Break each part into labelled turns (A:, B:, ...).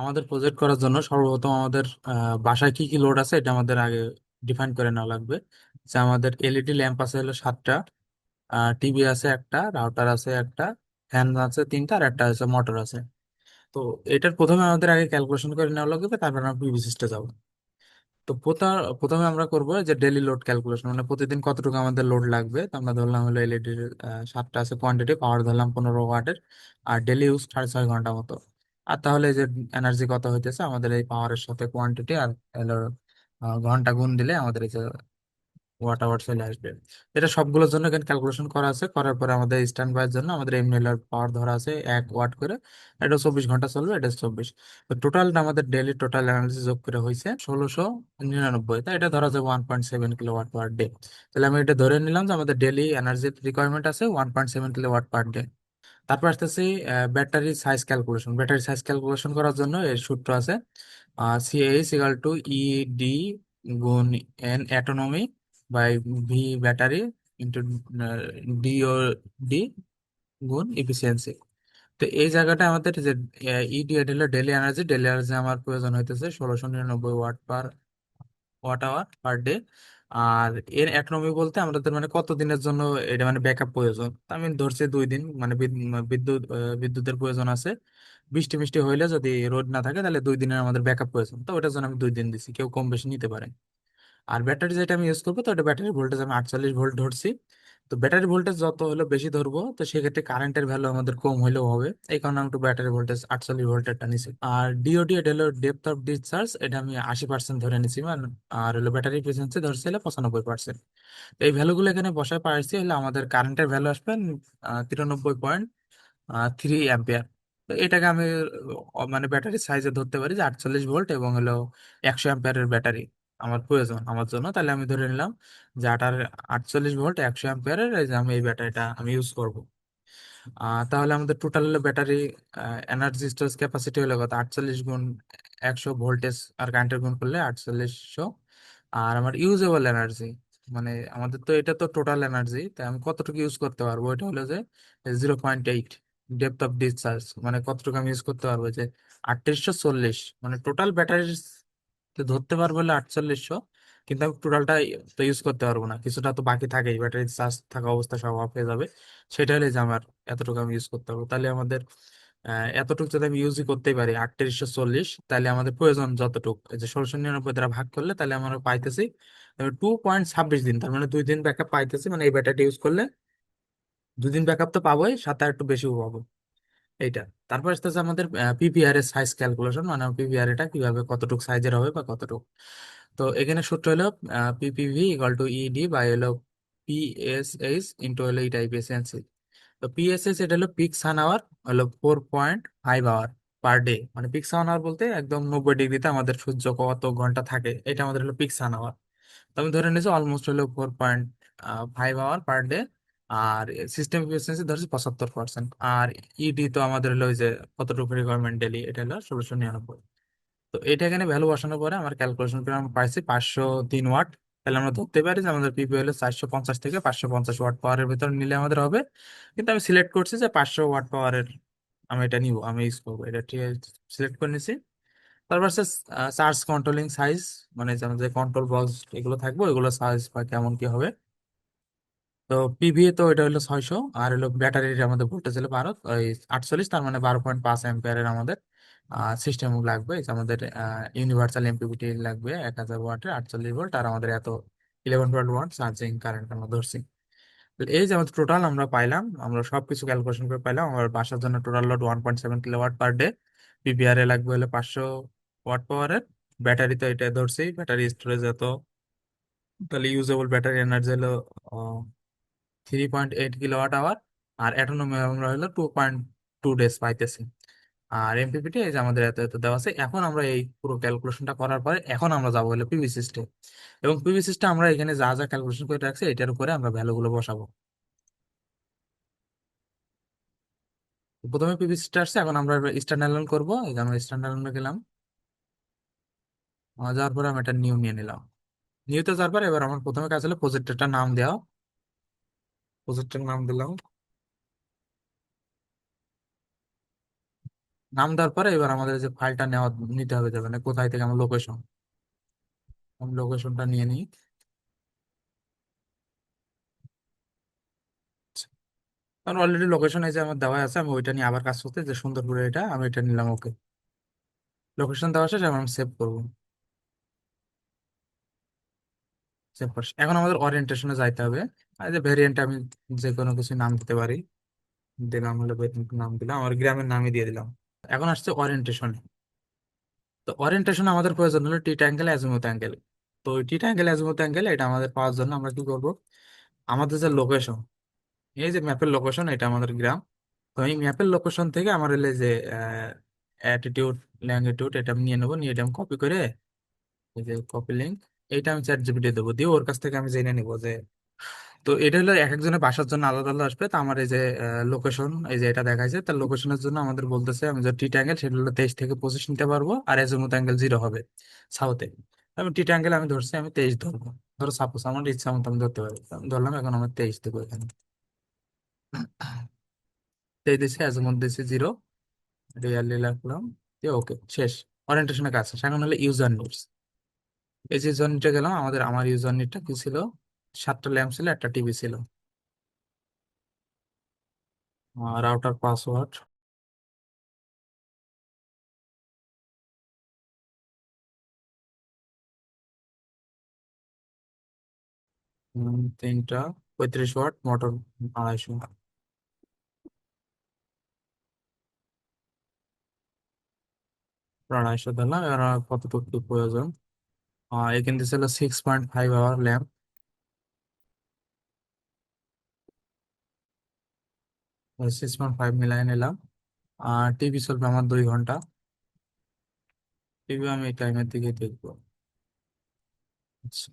A: আমাদের প্রজেক্ট করার জন্য সর্বপ্রথম আমাদের বাসায় কি কি লোড আছে এটা আমাদের আগে ডিফাইন করে নেওয়া লাগবে। যে আমাদের এলইডি ল্যাম্প আছে হলো 7টা, টিভি আছে একটা, রাউটার আছে একটা, ফ্যান আছে 3টা, আর একটা আছে মোটর আছে। তো এটার প্রথমে আমাদের আগে ক্যালকুলেশন করে নেওয়া লাগবে, তারপর আমরা পিভি সিস্টেমে যাবো। তো প্রথমে আমরা করবো যে ডেলি লোড ক্যালকুলেশন, মানে প্রতিদিন কতটুকু আমাদের লোড লাগবে। তো আমরা ধরলাম হলো এলইডি 7টা আছে কোয়ান্টিটি, পাওয়ার ধরলাম 15 ওয়াটের, আর ডেলি ইউজ 6.5 ঘন্টা মতো। আর তাহলে এই যে এনার্জি কত হইতেছে আমাদের এই পাওয়ারের সাথে কোয়ান্টিটি আর হলো ঘন্টা গুণ দিলে আমাদের এই যে ওয়াট আওয়ার চলে আসবে। এটা সবগুলোর জন্য এখানে ক্যালকুলেশন করা আছে। করার পরে আমাদের স্ট্যান্ড বাই এর জন্য আমাদের এমএল পাওয়ার ধরা আছে 1 ওয়াট করে। এটা 24 ঘন্টা চলবে, এটা 24। তো টোটালটা আমাদের ডেলি টোটাল এনার্জি যোগ করে হয়েছে 1699। তাই এটা ধরা যাবে 1.7 কিলোওয়াট পার ডে। তাহলে আমি এটা ধরে নিলাম যে আমাদের ডেলি এনার্জির রিকোয়ারমেন্ট আছে 1.7 কিলোওয়াট পার ডে। তারপর আসতেছি battery size calculation. Battery size calculation করার জন্য এর সূত্র আছে সিএইচ ইকাল টু ইডি গুণ N autonomy by V battery into DOD গুণ ইফিসিয়েন্সি। তো এই জায়গাটা আমাদের যে ইডি এটা হলো ডেলি এনার্জি। ডেলি এনার্জি আমার প্রয়োজন হইতেছে 1699 watt per watt hour per day. আর এর অ্যাটোনমি বলতে আমাদের মানে কত দিনের জন্য এটা মানে ব্যাকআপ প্রয়োজন। তা আমি ধরছি 2 দিন, মানে বিদ্যুতের প্রয়োজন আছে। বৃষ্টি মিষ্টি হইলে যদি রোদ না থাকে তাহলে 2 দিনের আমাদের ব্যাকআপ প্রয়োজন। তো ওটার জন্য আমি 2 দিন দিছি, কেউ কম বেশি নিতে পারে। আর ব্যাটারি যেটা আমি ইউজ করবো, তো এটা ব্যাটারি ভোল্টেজ আমি 48 ভোল্ট ধরছি। তো ব্যাটারি ভোল্টেজ যত হলো বেশি ধরবো, তো সেক্ষেত্রে কারেন্টের ভ্যালু আমাদের কম হলেও হবে। এই কারণে আমি একটু ব্যাটারি ভোল্টেজ 48 ভোল্টেরটা নিছি। আর ডিওডি এটা হলো ডেপথ অফ ডিসচার্জ, এটা আমি 80% ধরে নিছি। আর হলো ব্যাটারি এফিসিয়েন্সি ধরছি হলো 95%। এই ভ্যালুগুলো এখানে বসায় পারছি হলে আমাদের কারেন্টের ভ্যালু আসবে 93.3 অ্যাম্পিয়ার। তো এটাকে আমি মানে ব্যাটারি সাইজে ধরতে পারি যে 48 ভোল্ট এবং হলো 100 অ্যাম্পিয়ারের ব্যাটারি আমার প্রয়োজন আমার জন্য। তাহলে আমি ধরে নিলাম যে 48 ভোল্ট 100 অ্যাম্পিয়ারের এই যে আমি এই ব্যাটারিটা আমি ইউজ করব। তাহলে আমাদের টোটাল হলো ব্যাটারি এনার্জি স্টোরেজ ক্যাপাসিটি হলো কত, 48 গুণ 100 ভোল্টেজ আর কারেন্টের গুণ করলে 4800। আর আমার ইউজেবল এনার্জি, মানে আমাদের তো এটা তো টোটাল এনার্জি, তাই আমি কতটুকু ইউজ করতে পারবো এটা হলো যে 0.8 ডেপথ অফ ডিসচার্জ। মানে কতটুকু আমি ইউজ করতে পারবো যে 3840, মানে টোটাল ব্যাটারি ধরতে পারবো হলে 4800। কিন্তু আমি টোটালটা তো ইউজ করতে পারবো না, কিছুটা তো বাকি থাকেই, ব্যাটারি চার্জ থাকা অবস্থা সব অফ হয়ে যাবে। সেটা হলে যে আমার এতটুকু আমি ইউজ করতে পারবো। তাহলে আমাদের এতটুকু যদি আমি ইউজই করতেই পারি 3840, তাহলে আমাদের প্রয়োজন যতটুকু এই যে 1699 দ্বারা ভাগ করলে তাহলে আমরা পাইতেছি 2.26 দিন। তার মানে 2 দিন ব্যাকআপ পাইতেছি, মানে এই ব্যাটারিটা ইউজ করলে 2 দিন ব্যাকআপ তো পাবোই, সাথে আর একটু বেশিও পাবো। এইটা। তারপর আসতেছে আমাদের পিপিআর এর সাইজ ক্যালকুলেশন, মানে পিপিআর এটা কিভাবে কতটুকু সাইজের হবে বা কতটুকু। তো এখানে সূত্র হলো PPV equal to ED by হলো পিএসএইচ ইন্টু হলো এটা এফিসিয়েন্সি। তো পিএসএইচ এটা হলো পিক সান আওয়ার, হলো 4.5 আওয়ার পার ডে। মানে পিক সান আওয়ার বলতে একদম 90 ডিগ্রিতে আমাদের সূর্য কত ঘন্টা থাকে, এটা আমাদের হলো পিক সান আওয়ার। তো আমি ধরে নিয়েছি অলমোস্ট হলো 4.5 আওয়ার পার ডে। আর সিস্টেম এফিসিয়েন্সি ধরছি 75%। আর ইডি তো আমাদের হলো ওই যে কতটুকু রিকোয়ারমেন্ট ডেলি, এটা হলো 1699। তো এটা এখানে ভ্যালু বসানোর পরে আমার ক্যালকুলেশন করে আমরা পাইছি 503 ওয়াট। তাহলে আমরা ধরতে পারি যে আমাদের পিপি হলো 450 থেকে 550 ওয়াট পাওয়ারের ভিতর নিলে আমাদের হবে। কিন্তু আমি সিলেক্ট করছি যে 500 ওয়াট পাওয়ারের আমি এটা নিব, আমি ইউজ করবো, এটা ঠিক সিলেক্ট করে নিছি। তারপর হচ্ছে চার্জ কন্ট্রোলিং সাইজ, মানে যে আমাদের কন্ট্রোল বক্স এগুলো থাকবে ওইগুলো সাইজ বা কেমন কি হবে। তো পিভি তো এটা হলো 600, আর হলো ব্যাটারির আমাদের ভোল্টেজ হলো 48, তার মানে 12.5 অ্যাম্পিয়ারের আমাদের সিস্টেম লাগবে। এই যে আমাদের ইউনিভার্সাল এমপিপিটি লাগবে 1000 ওয়াটের 48 ভোল্ট, আর আমাদের এত 11 12 ওয়াট চার্জিং কারেন্ট আমরা ধরছি। তো এই যে আমাদের টোটাল আমরা পাইলাম, আমরা সবকিছু ক্যালকুলেশন করে পাইলাম আমার বাসার জন্য total load 1.7 kilowatt per day. PPR এ লাগবে হলো 500 ওয়াট পাওয়ারের। ব্যাটারি তো এটা ধরছি, ব্যাটারি স্টোরেজ এত। তাহলে ইউজেবল ব্যাটারি এনার্জি হলো 3.8 কিলোওয়াট আওয়ার। আর অ্যাটোনমি আমরা হলো 2.2 ডেজ পাইতেছি। আর এমপিপিটি এই যে আমাদের এত এত দেওয়া আছে। এখন আমরা এই পুরো ক্যালকুলেশনটা করার পরে এখন আমরা যাবো হলো পিভি সিস্টেম। এবং পিভি সিস্টেম আমরা এখানে যা যা ক্যালকুলেশন করে রাখছি এটার উপরে আমরা ভ্যালুগুলো বসাবো। তো প্রথমে পিভি সিস্টেম আসছে, এখন আমরা স্ট্যান্ডার্ড করবো। এই যে আমরা স্ট্যান্ডার্ড গেলাম, যাওয়ার পরে আমি এটা নিউ নিয়ে নিলাম। নিউতে যাওয়ার পর এবার আমার প্রথমে কাজ হলো প্রজেক্টরটা নাম দেওয়া। প্রজেক্টের নাম দিলাম নাম দেওয়ার পরে এবার আমাদের যে ফাইলটা নিতে হবে, যাবে না কোথায় থেকে আমার লোকেশন, আমি লোকেশনটা নিয়ে নিই। কারণ অলরেডি লোকেশন এই যে আমার দেওয়া আছে, আমি ওইটা নিয়ে আবার কাজ করতে, যে সুন্দর করে এটা আমি এটা নিলাম, ওকে। লোকেশন দেওয়া শেষে আমি সেভ করবো। সেভ করছি, এখন আমাদের ওরিয়েন্টেশনে যাইতে হবে। আর যে ভেরিয়েন্ট আমি যে কোনো কিছু নাম দিতে পারি, দিলাম হলো variant নাম দিলাম, আমার গ্রামের নামই দিয়ে দিলাম। এখন আসছে ওরিয়েন্টেশনে। তো ওরিয়েন্টেশন আমাদের প্রয়োজন হলো টি অ্যাঙ্গেল অ্যাজিমুথ অ্যাঙ্গেল। তো ওই টি অ্যাঙ্গেল অ্যাজিমুথ অ্যাঙ্গেল এটা আমাদের পাওয়ার জন্য আমরা কি করব, আমাদের যে লোকেশন, এই যে ম্যাপের লোকেশন, এটা আমাদের গ্রাম। তো এই ম্যাপের লোকেশন থেকে আমার এলে যে অ্যাটিটিউড ল্যাঙ্গিটিউড, এটা আমি নিয়ে নেবো, নিয়ে এটা আমি কপি করে, এই যে কপি লিঙ্ক, এইটা আমি চ্যাট জিপিটি দেবো, দিয়ে ওর কাছ থেকে আমি জেনে নিবো যে, তো এটা হলো এক একজনের বাসার জন্য আলাদা আলাদা আসবে। তো আমার এই যে লোকেশন, এই যে এটা দেখাইছে, তার লোকেশনের জন্য আমাদের বলতেছে আমি যে টি অ্যাঙ্গেল সেটা হলো 23 থেকে 25 নিতে পারবো, আর এজিমুথ অ্যাঙ্গেল 0 হবে সাউথে। আমি টি অ্যাঙ্গেল আমি ধরছি, আমি 23 ধরবো। ধরো সাপোজ আমার ইচ্ছা মতো আমি ধরতে পারি, আমি ধরলাম, এখন আমার 23 দেবো এখানে। 23 দিচ্ছি, এজিমুথ দিচ্ছি 0, রিয়ালি রাখলাম, দিয়ে ওকে, শেষ। ওরিয়েন্টেশনের কাছে এখন হলো ইউজার নিডস। এই যে ইউজার নিটে গেলাম, আমার ইউজার নিটটা কি ছিল, 7টা ল্যাম্প ছিল, একটা টিভি ছিল, রাউটার পাসওয়ার্ড, 3টা 35 ওয়াট মোটর, 250, 250 দিলাম। এবার আমার কতটুকু কি প্রয়োজন, এখান থেকে ছিল 6.5 আওয়ার ল্যাম্প, 6.5 মিলাই নিলাম। আর টিভি চলবে আমার 2 ঘন্টা, টিভি আমি এই টাইমের দিকে দেখবো। আচ্ছা,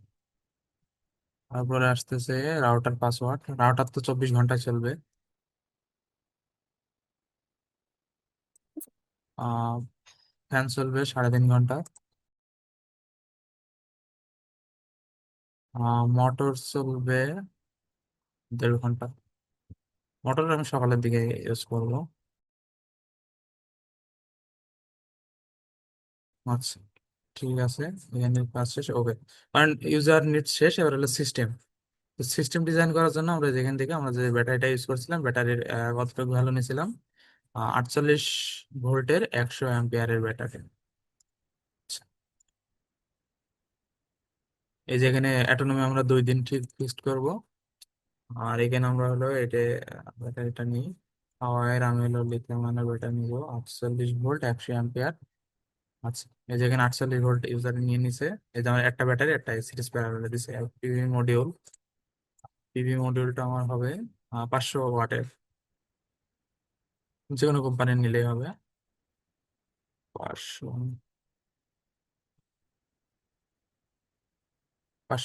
A: তারপরে আসতেছে রাউটার পাসওয়ার্ড, রাউটার তো 24 ঘন্টা চলবে। আহ ফ্যান চলবে 3.5 ঘন্টা। মোটর চলবে 1.5 ঘন্টা, মোটর আমি সকালের দিকে ইউজ করবো। আচ্ছা, ঠিক আছে, এখানে কাজ শেষ, ওকে। কারণ ইউজার নিড শেষ, এবার হলো সিস্টেম। তো সিস্টেম ডিজাইন করার জন্য আমরা যেখান থেকে আমরা যে ব্যাটারিটা ইউজ করছিলাম, ব্যাটারির কতটুকু ভ্যালু নিয়েছিলাম, 48 ভোল্টের 100 অ্যাম্পিয়ারের ব্যাটারি। আচ্ছা, এই যে এখানে অ্যাটোনমি আমরা 2 দিন ঠিক ফিক্সড করব। আর এখানে আমরা হলো এটা ব্যাটারিটা নিই, পাওয়ার আমি হলো লিথিয়াম আয়নের ব্যাটারি নিব, 48 ভোল্ট 100 অ্যাম্পিয়ার। আচ্ছা, এই যে এখানে 48 ভোল্ট ইউজার নিয়ে নিছে। এই যে আমার একটা ব্যাটারি, একটা সিরিজ প্যারালাল দিছে, পিভি মডিউল। পিভি মডিউলটা আমার হবে 500 ওয়াটের, যে কোনো কোম্পানির নিলেই হবে। 500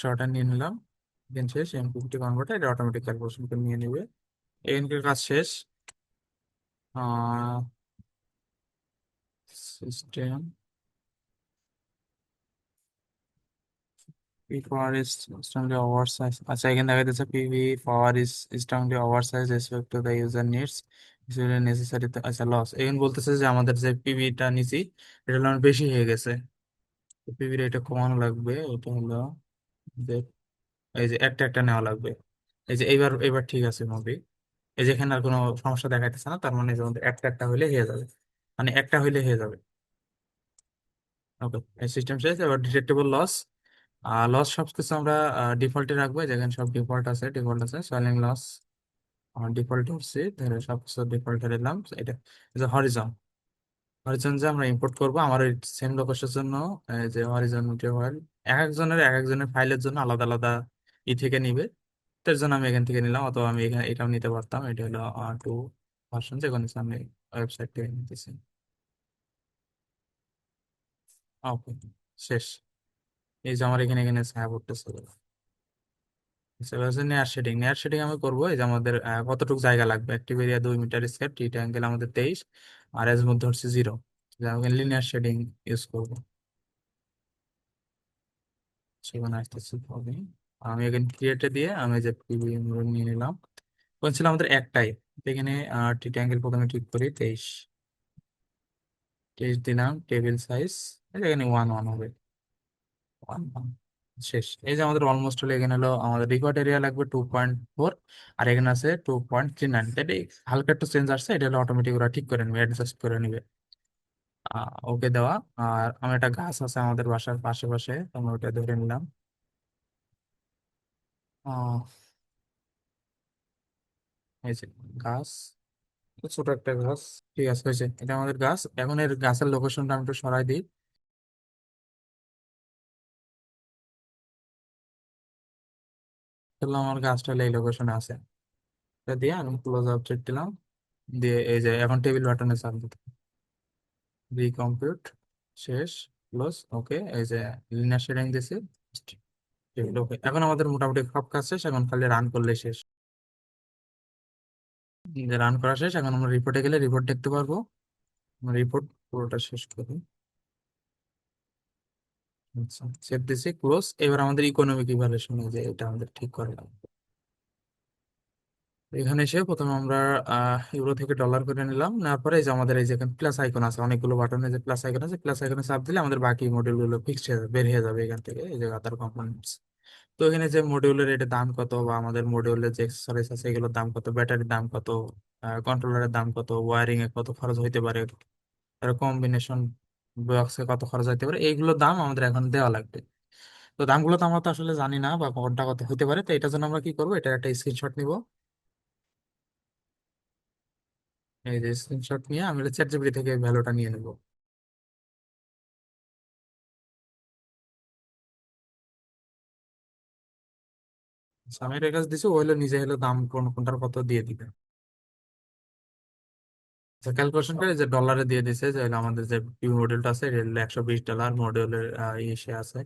A: ওয়াটের নিয়ে নিলাম। দেন শেষ, এমপিপিটি কনভার্টার, এটা অটোমেটিক ক্যালকুলেশন করে নিয়ে নেবে। এখানকার কাজ শেষ। System P power is strongly oversized, আচ্ছা এখানে দেখা যাচ্ছে PV power is strongly oversized respect to the user needs, is really necessary আচ্ছা লস, এখানে বলতেছে যে আমাদের যে পিভিটা নিছি এটা হলো আমার বেশি হয়ে গেছে, পিভির এটা কমানো লাগবে। এটা হলো যে, এই যে একটা একটা নেওয়া লাগবে। এই যে এইবার এবার ঠিক আছে মুভি, এই যে এখানে আর কোনো সমস্যা দেখাইতেছে না, তার মানে যে আমাদের একটা একটা হইলে হয়ে যাবে, মানে একটা হইলে হয়ে যাবে। ওকে, এই সিস্টেম শেষ। এবার ডিটেক্টেবল লস, লস সব কিছু আমরা ডিফল্টে রাখবো, যেখানে সব ডিফল্ট আছে সোয়েলিং লস, আমার ডিফল্ট হচ্ছে, তাহলে সব কিছু ডিফল্টে দিলাম। এটা যে হরিজন, হরিজন যে আমরা ইম্পোর্ট করব আমার ওই সেম লোকেশনের জন্য, যে হরিজন ফাইল এক একজনের ফাইলের জন্য আলাদা আলাদা ই থেকে নিবে। তার জন্য আমি এখান থেকে নিলাম, অথবা আমি এখানে এটাও নিতে পারতাম, এটা হলো 2 ভার্সন, যেখানে আমি ওয়েবসাইট থেকে নিতেছি। ওকে, শেষ। এই যে আমার এখানে এখানে ছায়া পড়তেছে। নেয়ার শেডিং, নেয়ার শেডিং আমি করবো, এই যে আমাদের কতটুকু জায়গা লাগবে, অ্যাক্টিভ এরিয়া 2 মিটার স্কয়ার, টি অ্যাঙ্গেল আমাদের 23, আর এর মধ্যে হচ্ছে 0, আমি লিনিয়ার শেডিং ইউজ করবো। সেখানে আসতেছি হবে, আমি এখানে ক্রিয়েটে দিয়ে আমি যে পিভি নিয়ে নিলাম। বলছিলাম আমাদের একটাই, এখানে টি অ্যাঙ্গেল প্রথমে ঠিক করি 23, টেস্ট দিলাম, টেবিল সাইজ এখানে 1 1 হবে, 1 1 শেষ। এই যে আমাদের অলমোস্ট হলো, এখানে হলো আমাদের রেকর্ড এরিয়া লাগবে 2.4, আর এখানে আছে 2.39। এটা হালকা একটু চেঞ্জ আসছে, এটা হলো অটোমেটিক ওরা ঠিক করে নেবে, অ্যাডজাস্ট করে নেবে। ওকে দেওয়া। আর আমার একটা গাছ আছে আমাদের বাসার পাশে পাশে, আমি ওটা ধরে নিলাম। আহ এই যে গাছ, ছোট একটা গাছ। ঠিক আছে, হয়েছে, এটা আমাদের গাছ। এখন এর গাছের লোকেশনটা আমি একটু সরাই দিই। তাহলে আমার গাছটা হলো এই লোকেশনে আছে। এটা দিয়ে আমি ক্লোজ অবজেক্ট দিলাম, দিয়ে এই যে এখন টেবিল বাটনে চাপ দিতে, রিকম্পিউট, শেষ, ক্লোজ, ওকে। এই যে লিনিয়ার শেডিং দিছি, টেবিল ওকে। এখন আমাদের মোটামুটি সব কাজ শেষ, এখন খালি রান করলে শেষ। রান করা শেষ, এখন আমরা রিপোর্টে গেলে রিপোর্ট দেখতে পারবো। রিপোর্ট পুরোটা শেষ করি। আচ্ছা, সেভ দিছি, ক্লোজ। এবার আমাদের ইকোনমিক ইভ্যালুয়েশন, যে এটা আমাদের ঠিক করে লাগবে। এখানে এসে প্রথমে আমরা ইউরো থেকে ডলার করে নিলাম, নেওয়ার পরে এই যে আমাদের এই যে প্লাস আইকন আছে, অনেকগুলো বাটনে যে প্লাস আইকন আছে, প্লাস আইকনে চাপ দিলে আমাদের বাকি মডিউল গুলো ফিক্সড হয়ে যাবে, বের হয়ে যাবে এখান থেকে, এই যে আদার কম্পোনেন্টস। তো এখানে যে মডিউলের এটা দাম কত, বা আমাদের মডিউলের যে এক্সেসরিজ আছে এগুলোর দাম কত, ব্যাটারির দাম কত, কন্ট্রোলারের দাম কত, ওয়ারিং এ কত খরচ হইতে পারে, আর কম্বিনেশন বক্সে কত খরচ হইতে পারে, এইগুলোর দাম আমাদের এখন দেওয়া লাগবে। তো দামগুলো তো আমরা তো আসলে জানি না, বা কোনটা কত হতে পারে। তো এটার জন্য আমরা কি করবো, এটা একটা স্ক্রিনশট নিব। এই যে স্ক্রিনশট নিয়ে আমি চ্যাট জিপিটি থেকে ভ্যালুটা নিয়ে নেব। আচ্ছা, আমি এর কাছে দিছি, ও হলো নিজে হলো দাম কোনটার কত দিয়ে দিবে। ক্যালকুলেশন করে যে ডলারে দিয়ে দিছে, যে হলো আমাদের যে পিউ মডেলটা আছে এটা হলো $120 মডেলের, ইসে আছে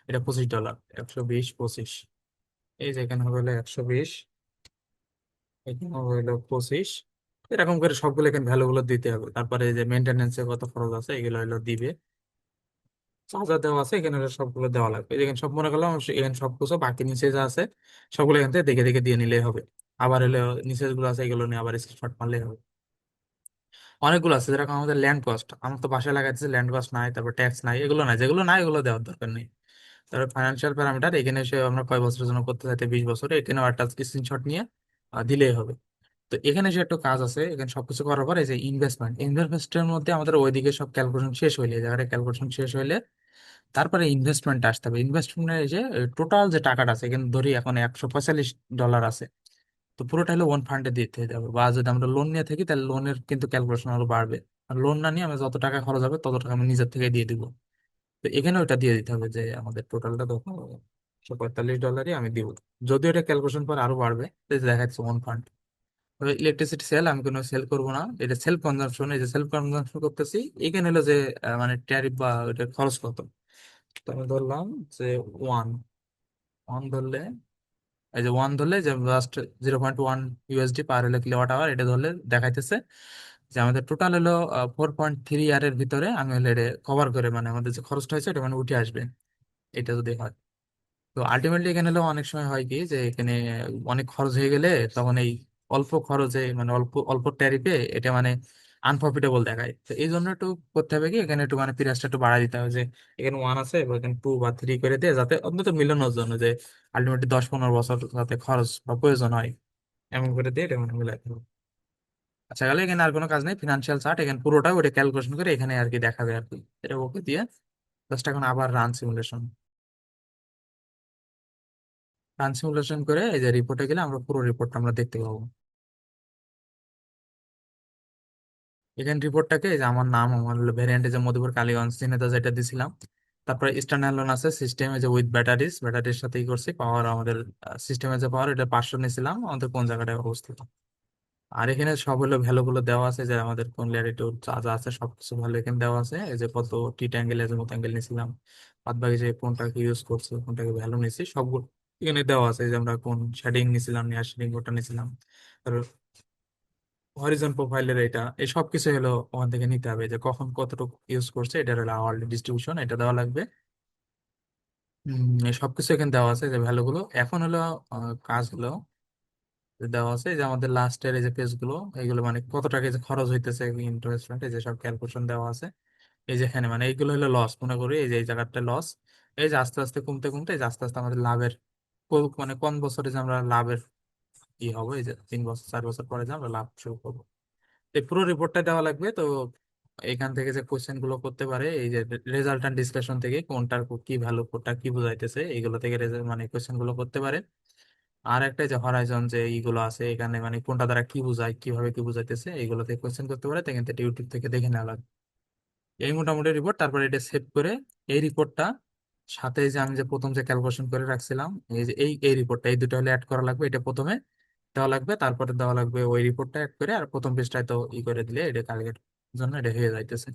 A: এটা $25, 120 25। এই যে এখানে হবে হলো 120, এখানে হবে হলো 25। এরকম করে সবগুলো এখানে ভ্যালু গুলো দিতে হবে। তারপরে এই যে মেনটেনেন্সে কত খরচ আছে এগুলো হলো দিবে, যা যা দেওয়া আছে এখানে হলো সবগুলো দেওয়া লাগবে। এখানে সব মনে করলাম, এখানে সব কিছু বাকি নিচে যা আছে সবগুলো এখান থেকে দেখে দেখে দিয়ে নিলেই হবে। আবার হলো নিচে যেগুলো আছে এগুলো নিয়ে আবার স্ক্রিনশট মারলেই হবে। অনেকগুলো আছে, যেরকম আমাদের ল্যান্ড কস্ট, আমার তো বাসায় লাগাইতেছে, ল্যান্ড কস্ট নাই, তারপর ট্যাক্স নাই, এগুলো নাই, যেগুলো নাই এগুলো দেওয়ার দরকার নেই। তারপর ফাইন্যান্সিয়াল প্যারামিটার, এখানে এসে আমরা কয় বছরের জন্য করতে চাইতে 20 বছরে, এখানে একটা স্ক্রিনশট নিয়ে দিলেই হবে। তো এখানে যে একটা কাজ আছে, এখানে সবকিছু করার পর এই যে ইনভেস্টমেন্টের মধ্যে আমাদের ওইদিকে সব ক্যালকুলেশন শেষ হইলে, জায়গায় ক্যালকুলেশন শেষ হইলে তারপরে ইনভেস্টমেন্ট আসতে হবে। ইনভেস্টমেন্টের এই যে টোটাল যে টাকাটা আছে, এখানে ধরি এখন $145 আছে, তো পুরোটা হলো ওন ফান্ডে দিতে যাবে। বা যদি আমরা লোন নিয়ে থাকি তাহলে লোনের কিন্তু ক্যালকুলেশন আরো বাড়বে। আর লোন না নিয়ে আমরা যত টাকা খরচ হবে তত টাকা আমি নিজের থেকে দিয়ে দিব। তো এখানে ওটা দিয়ে দিতে হবে, যে আমাদের টোটালটা তখন $145 আমি দিব। যদিও এটা ক্যালকুলেশন পর আরো বাড়বে, তো এই যে দেখা যাচ্ছে ওন ফান্ড। ইলেকট্রিসিটি সেল, আমি কোনো সেল করব না, এটা সেলফ কনজাম্পশন। এই যে সেলফ কনজাম্পশন করতেছি, এখানে হলো যে মানে ট্যারিফ বা এটা খরচ কত। তো আমি ধরলাম যে ওয়ান, ওয়ান ধরলে, এই যে ওয়ান ধরলে যে জাস্ট $0.1 পার হলে কিলোওয়াট আওয়ার, এটা ধরলে দেখাইতেছে যে আমাদের টোটাল হলো 4.3 ইয়ারের ভিতরে আমি হলে এটা কভার করে, মানে আমাদের যে খরচটা হয়েছে এটা মানে উঠে আসবে, এটা যদি হয়। তো আলটিমেটলি এখানে হলো অনেক সময় হয় কি, যে এখানে অনেক খরচ হয়ে গেলে তখন এই অল্প খরচে, মানে অল্প অল্প ট্যারিফে এটা মানে আনপ্রফিটেবল দেখায়। তো এই জন্য একটু করতে হবে কি, এখানে একটু মানে প্রাইসটা একটু বাড়াই দিতে হবে, যে এখানে ওয়ান আছে বা এখানে 2 বা 3 করে দিয়ে, যাতে অন্তত মিলানোর জন্য, যে আলটিমেটলি 10 15 বছর যাতে খরচ বা প্রয়োজন হয়, এমন করে দিয়ে এটা মানে মিলাই দেবো। আচ্ছা, গেলে এখানে আর কোনো কাজ নেই, ফিনান্সিয়াল চার্ট এখানে পুরোটা ওটা ক্যালকুলেশন করে এখানে আর কি দেখাবে আর কি। এটা ওকে দিয়ে জাস্ট এখন আবার রান সিমুলেশন, রান সিমুলেশন করে এই যে রিপোর্টে গেলে আমরা পুরো রিপোর্টটা আমরা দেখতে পাবো। এখানে রিপোর্টটাকে, এই যে আমার নাম, আমার ভ্যারিয়েন্টে যে মধুপুর কালীগঞ্জ চিহ্নিত যেটা দিছিলাম, তারপরে স্ট্যান্ড লোন আছে সিস্টেমে, যে উইথ ব্যাটারিজ, ব্যাটারির সাথেই করছি। পাওয়ার আমাদের সিস্টেমে যে পাওয়ার এটা 500 নিয়েছিলাম, আমাদের কোন জায়গাটায় অবস্থিত। আর এখানে সব হলো ভ্যালু গুলো দেওয়া আছে, যে আমাদের কোন ল্যাটিটিউড যা যা আছে সবকিছু ভালো এখানে দেওয়া আছে। এই যে কত টিট অ্যাঙ্গেল, এজমুথ অ্যাঙ্গেল নিয়েছিলাম, বাদ বাকি যে কোনটাকে ইউজ করছি, কোনটাকে ভ্যালু নিয়েছি, সবগুলো এখানে দেওয়া আছে। এই যে আমরা কোন শেডিং নিয়েছিলাম, নিয়ার শেডিং কোনটা নিয়েছিলাম, হরিজন প্রোফাইলের এটা, এই সব কিছু হলো ওখান থেকে নিতে হবে, যে কখন কতটুকু ইউজ করছে, এটা হলো আওয়ারলি ডিস্ট্রিবিউশন, এটা দেওয়া লাগবে। এই সবকিছু এখানে দেওয়া আছে, যে ভ্যালু গুলো। এখন হলো কাজ হলো যে দেওয়া আছে, যে আমাদের লাস্টের এই যে পেজ গুলো, এইগুলো মানে কত টাকা যে খরচ হইতেছে ইন্টারেস্ট, এই যে সব ক্যালকুলেশন দেওয়া আছে। এই যেখানে মানে এইগুলো হলো লস, মনে করি এই যে এই জায়গাটা লস। এই যে আস্তে আস্তে কমতে কমতে এই যে আস্তে আস্তে আমাদের লাভের মানে কোন বছরে যে আমরা লাভের কি হবে, এই যে 3 বছর 4 বছর পরে যে আমরা লাভ শুরু করবো। এই পুরো রিপোর্টটা দেওয়া লাগবে তো। এখান থেকে যে কোশ্চেন গুলো করতে পারে, এই যে রেজাল্ট এন্ড ডিসকাশন থেকে কোনটার কি ভ্যালু, কোনটা কি বোঝাইতেছে, এইগুলো থেকে মানে কোশ্চেন গুলো করতে পারে। আর একটা যে হরাইজন যে এইগুলো আছে এখানে, মানে কোনটা দ্বারা কি বোঝায়, কিভাবে কি বোঝাইতেছে, এইগুলো থেকে কোশ্চেন করতে পারে, তো এখান থেকে ইউটিউব থেকে দেখে নেওয়া লাগবে। এই মোটামুটি রিপোর্ট, তারপরে এটা সেভ করে এই রিপোর্টটা সাথে যে আমি যে প্রথম যে ক্যালকুলেশন করে রাখছিলাম, এই যে এই রিপোর্টটা, এই দুটো হলে অ্যাড করা লাগবে। এটা প্রথমে দেওয়া লাগবে, তারপরে দেওয়া লাগবে ওই রিপোর্টটা অ্যাড করে, আর প্রথম পেজটায় তো ই করে দিলে এটা কালকের জন্য এটা হয়ে যাইতেছে।